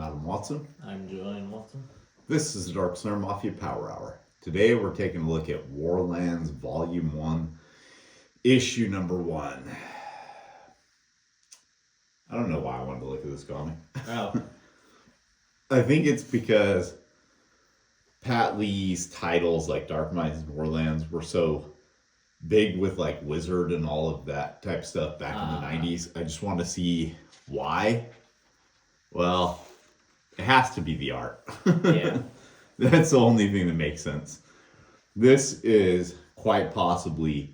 Adam Watson. I'm Julian Walton. This is the Dark Slayer Mafia Power Hour. Today we're taking a look at Warlands Volume 1, Issue Number 1. I don't know why I wanted to look at this comic. Oh. I think it's because Pat Lee's titles like Dark Minds and Warlands were so big with like Wizard and all of that type of stuff back in the 90s. I just want to see why. Well, it has to be the art. Yeah. That's the only thing that makes sense. This is quite possibly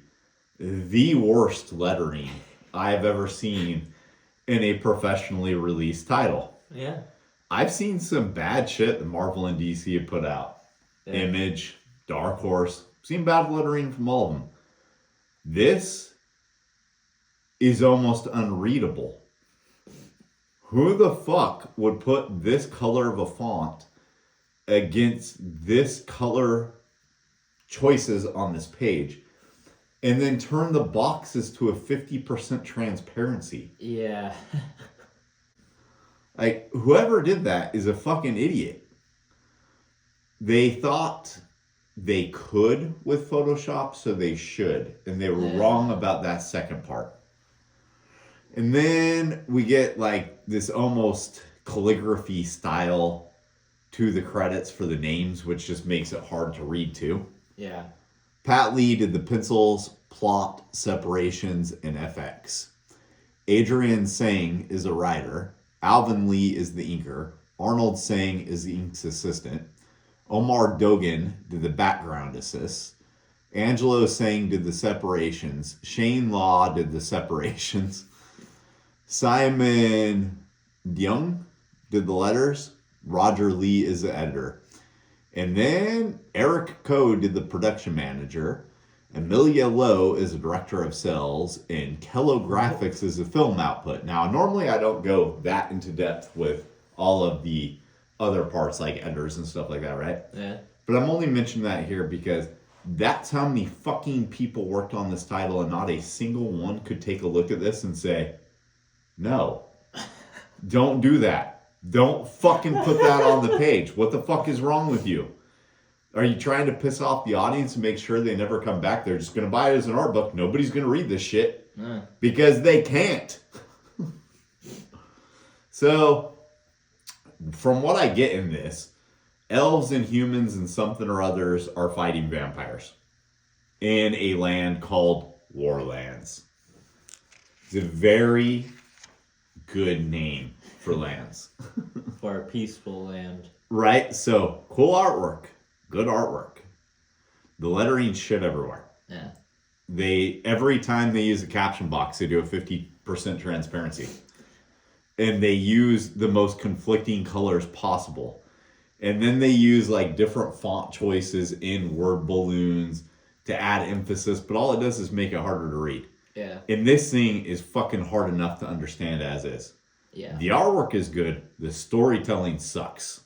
the worst lettering I've ever seen in a professionally released title. Yeah. I've seen some bad shit that Marvel and DC have put out. Yeah. Image, Dark Horse. Seen bad lettering from all of them. This is almost unreadable. Who the fuck would put this color of a font against this color choices on this page and then turn the boxes to a 50% transparency? Yeah. Like, whoever did that is a fucking idiot. They thought they could with Photoshop, so they should. And they were wrong about that second part. And then we get like this almost calligraphy style to the credits for the names, which just makes it hard to read too. Yeah. Pat Lee did the pencils, plot, separations, and FX. Adrian Sang is a writer. Alvin Lee is the inker. Arnold Sang is the ink's assistant. Omar Dogan did the background assists. Angelo Sang did the separations. Shane Law did the separations. Simon Young did the letters. Roger Lee is the editor. And then Eric Coe did the production manager. Amelia Lowe is the director of sales. And Kello Graphics is the film output. Now, normally I don't go that into depth with all of the other parts like editors and stuff like that, right? Yeah. But I'm only mentioning that here because that's how many fucking people worked on this title and not a single one could take a look at this and say, no, don't do that. Don't fucking put that on the page. What the fuck is wrong with you? Are you trying to piss off the audience and make sure they never come back? They're just going to buy it as an art book. Nobody's going to read this shit because they can't. So, from what I get in this, elves and humans and something or others are fighting vampires in a land called Warlands. It's a very good name for lands. For a peaceful land. Right? So, cool artwork. Good artwork. The lettering shit everywhere. Yeah. Every time they use a caption box, they do a 50% transparency. And they use the most conflicting colors possible. And then they use like different font choices in word balloons to add emphasis, but all it does is make it harder to read. Yeah. And this thing is fucking hard enough to understand as is. Yeah. The artwork is good. The storytelling sucks.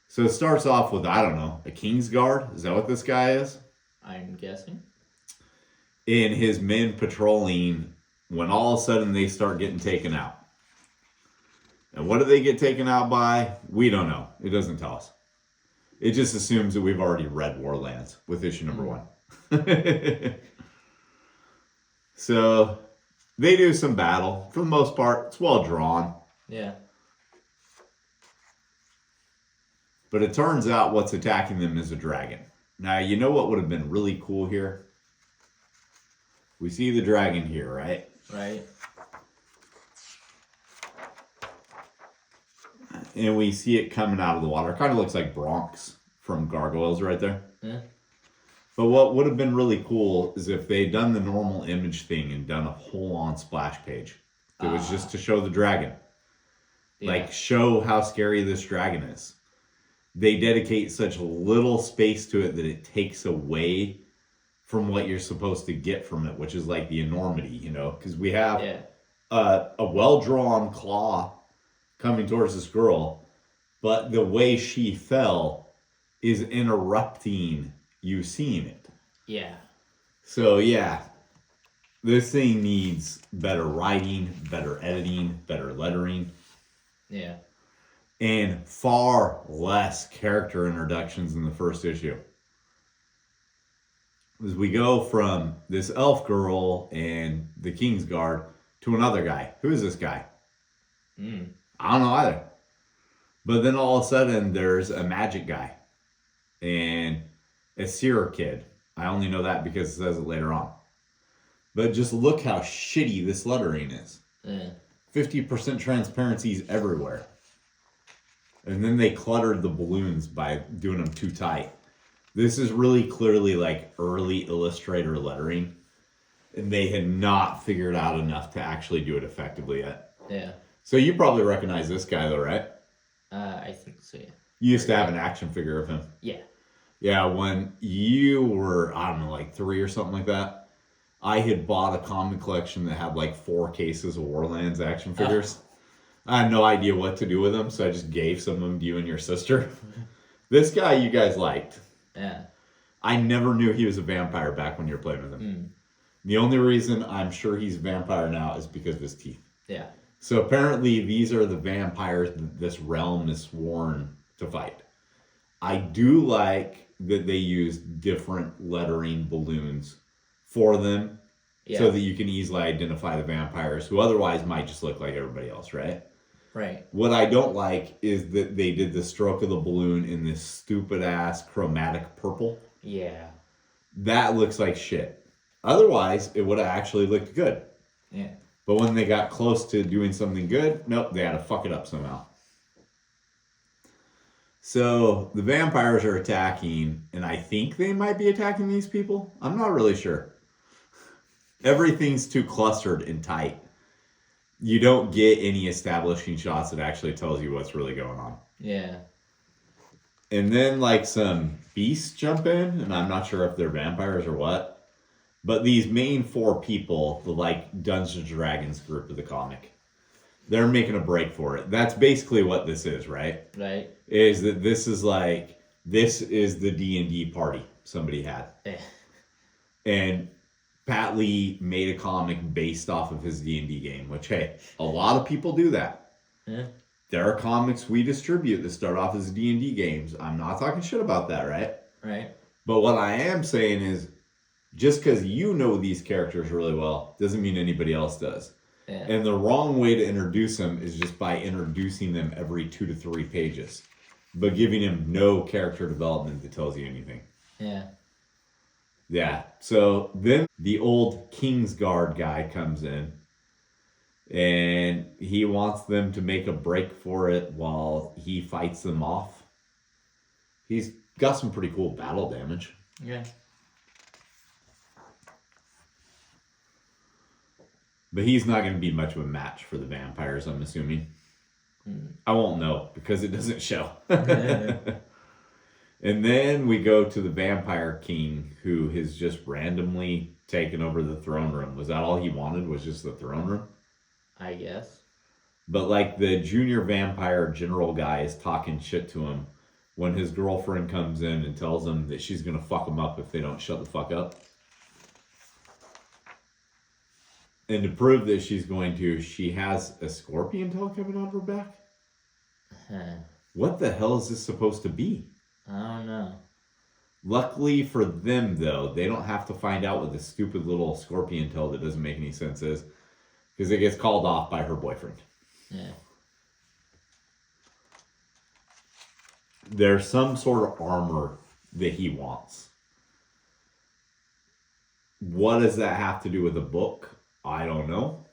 So it starts off with, I don't know, a Kingsguard? Is that what this guy is? I'm guessing. And his men patrolling when all of a sudden they start getting taken out. And what do they get taken out by? We don't know. It doesn't tell us. It just assumes that we've already read Warlands with issue number 1. So they do some battle. For the most part, it's well drawn. Yeah. But it turns out what's attacking them is a dragon. Now, you know what would have been really cool here? We see the dragon here, right? Right. And we see it coming out of the water. It kind of looks like Bronx from Gargoyles right there. Yeah. But what would have been really cool is if they'd done the normal image thing and done a whole-on splash page. It was just to show the dragon. Yeah. Like, show how scary this dragon is. They dedicate such little space to it that it takes away from what you're supposed to get from it, which is like the enormity, you know? Because we have a well-drawn claw coming towards this girl, but the way she fell is interrupting you seeing it. Yeah. So, yeah, this thing needs better writing, better editing, better lettering. Yeah. and far less character introductions in the first issue. As we go from this elf girl and the Kingsguard to another guy. Who is this guy? I don't know either. But then all of a sudden, there's a magic guy and a seer kid. I only know that because it says it later on. But just look how shitty this lettering is. 50% transparencies everywhere. And then they cluttered the balloons by doing them too tight. This is really clearly like early Illustrator lettering. And they had not figured out enough to actually do it effectively yet. Yeah. So you probably recognize this guy though, right? I think so, yeah. You used to have an action figure of him. Yeah. Yeah, when you were, I don't know, like 3 or something like that, I had bought a comic collection that had like 4 cases of Warlands action figures. I had no idea what to do with them, so I just gave some of them to you and your sister. This guy you guys liked. Yeah. I never knew he was a vampire back when you were playing with him. The only reason I'm sure he's a vampire now is because of his teeth. Yeah. So apparently these are the vampires that this realm is sworn to fight. I do like that they use different lettering balloons for them so that you can easily identify the vampires who otherwise might just look like everybody else, right? Right. What I don't like is that they did the stroke of the balloon in this stupid ass chromatic purple. Yeah. That looks like shit. Otherwise, it would have actually looked good. Yeah. But when they got close to doing something good, nope, they had to fuck it up somehow. So the vampires are attacking, and I think they might be attacking these people. I'm not really sure. Everything's too clustered and tight. You don't get any establishing shots that actually tells you what's really going on. Yeah. And then like some beasts jump in, and I'm not sure if they're vampires or what. But these main 4 people, the like Dungeons & Dragons group of the comic, they're making a break for it. That's basically what this is, right? Right. Is that this is the D&D party somebody had. And Pat Lee made a comic based off of his D&D game, which, hey, a lot of people do that. Yeah. There are comics we distribute that start off as D&D games. I'm not talking shit about that, right? Right. But what I am saying is, just because you know these characters really well doesn't mean anybody else does. Yeah. And the wrong way to introduce them is just by introducing them every 2 to 3 pages, but giving them no character development that tells you anything. Yeah. Yeah. So then the old Kingsguard guy comes in, and he wants them to make a break for it while he fights them off. He's got some pretty cool battle damage. Yeah. But he's not going to be much of a match for the vampires, I'm assuming. I won't know because it doesn't show. And then we go to the Vampire King, who has just randomly taken over the throne room. Was that all he wanted, was just the throne room? I guess. But like the junior vampire general guy is talking shit to him when his girlfriend comes in and tells him that she's going to fuck him up if they don't shut the fuck up. And to prove that she's going to, she has a scorpion tail coming out of her back. What the hell is this supposed to be? I don't know. Luckily for them, though, they don't have to find out what this stupid little scorpion tail that doesn't make any sense is, because it gets called off by her boyfriend. Yeah. There's some sort of armor that he wants. What does that have to do with the book? I don't know.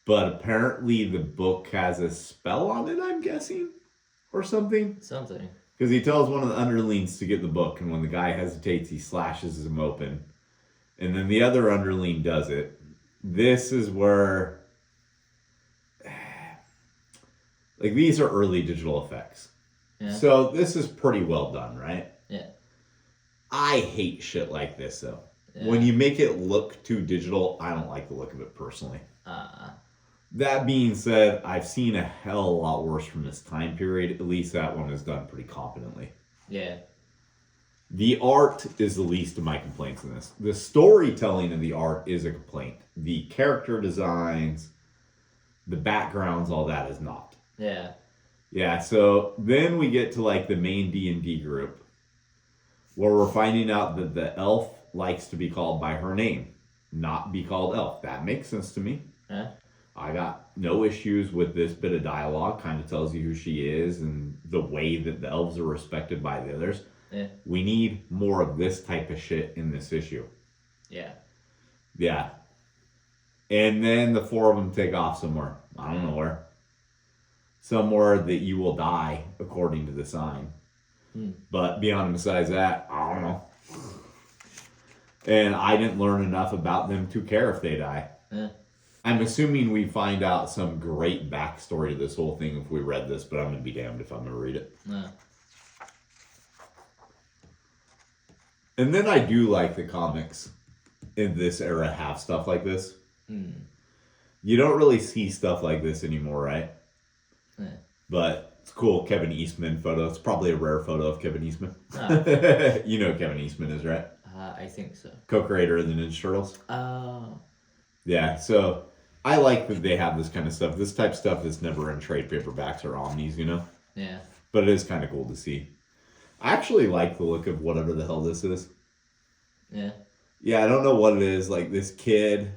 But apparently the book has a spell on it, I'm guessing, or something. Something. Because he tells one of the underlings to get the book, and when the guy hesitates, he slashes him open. And then the other underling does it. This is where... like, these are early digital effects. Yeah. So this is pretty well done, right? Yeah. I hate shit like this, though. Yeah. When you make it look too digital, I don't like the look of it personally. That being said, I've seen a hell of a lot worse from this time period. At least that one is done pretty competently. Yeah. The art is the least of my complaints in this. The storytelling of the art is a complaint. The character designs, the backgrounds, all that is not. Yeah. Yeah, so then we get to like the main D&D group where we're finding out that the elf likes to be called by her name, not be called elf. That makes sense to me. Huh? I got no issues with this bit of dialogue. Kind of tells you who she is and the way that the elves are respected by the others. Yeah. We need more of this type of shit in this issue. Yeah. Yeah. And then the four of them take off somewhere. I don't know where. Somewhere that you will die, according to the sign. But beyond besides that, I don't know. And I didn't learn enough about them to care if they die. Yeah. I'm assuming we find out some great backstory to this whole thing if we read this, but I'm going to be damned if I'm going to read it. Yeah. And then I do like the comics in this era have stuff like this. You don't really see stuff like this anymore, right? Yeah. But it's cool. Kevin Eastman photo. It's probably a rare photo of Kevin Eastman. Oh. You know who Kevin Eastman is, right? I think so. Co-creator of the Ninja Turtles. Oh. Yeah, so I like that they have this kind of stuff. This type of stuff that's never in trade paperbacks or omnis, you know? Yeah. But it is kind of cool to see. I actually like the look of whatever the hell this is. Yeah. Yeah, I don't know what it is. Like, this kid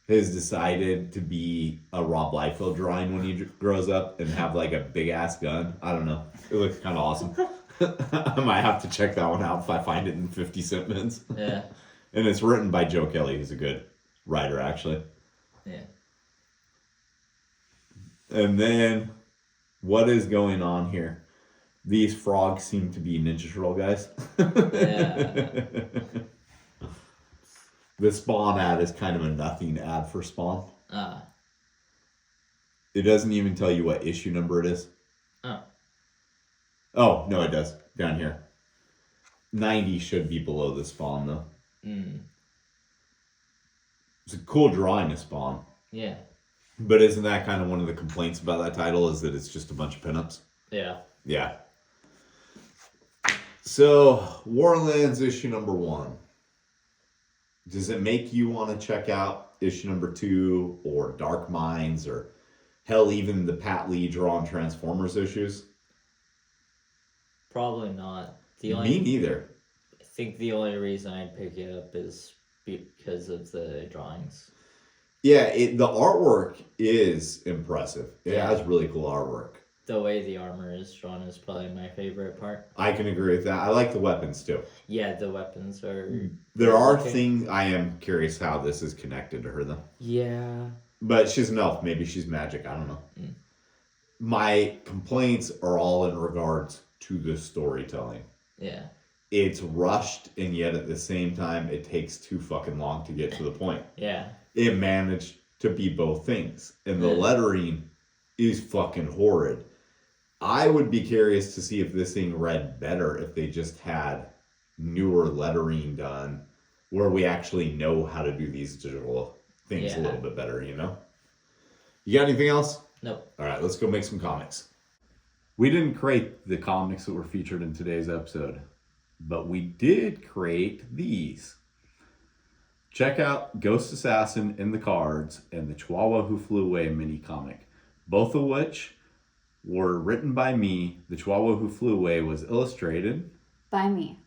has decided to be a Rob Liefeld drawing when he grows up and have, like, a big-ass gun. I don't know. It looks kind of awesome. I might have to check that one out if I find it in 50-cent bins. Yeah. And it's written by Joe Kelly, who's a good writer, actually. Yeah. And then, what is going on here? These frogs seem to be Ninja Turtle guys. Yeah. The Spawn ad is kind of a nothing ad for Spawn. Ah. It doesn't even tell you what issue number it is. Oh. Oh, no, it does. Down here. 90 should be below the Spawn, though. It's a cool drawing of Spawn. Yeah. But isn't that kind of one of the complaints about that title, is that it's just a bunch of pinups? Yeah. Yeah. So, Warlands issue number 1. Does it make you want to check out issue number 2 or Dark Minds or hell, even the Pat Lee drawn Transformers issues? Probably not. Me neither. I think the only reason I'd pick it up is because of the drawings. Yeah, the artwork is impressive. It Yeah. has really cool artwork. The way the armor is drawn is probably my favorite part. I can agree with that. I like the weapons too. Yeah, the weapons are... There are okay. things, I am curious how this is connected to her though. Yeah. But she's an elf. Maybe she's magic. I don't know. My complaints are all in regards to the storytelling. Yeah. It's rushed, and yet at the same time, it takes too fucking long to get to the point. Yeah. It managed to be both things. And the Yeah. lettering is fucking horrid. I would be curious to see if this thing read better if they just had newer lettering done where we actually know how to do these digital things a little bit better, you know? You got anything else? Nope. All right, let's go make some comics. We didn't create the comics that were featured in today's episode, but we did create these. Check out Ghost Assassin in the Cards and the Chihuahua Who Flew Away mini comic, both of which were written by me. The Chihuahua Who Flew Away was illustrated by me.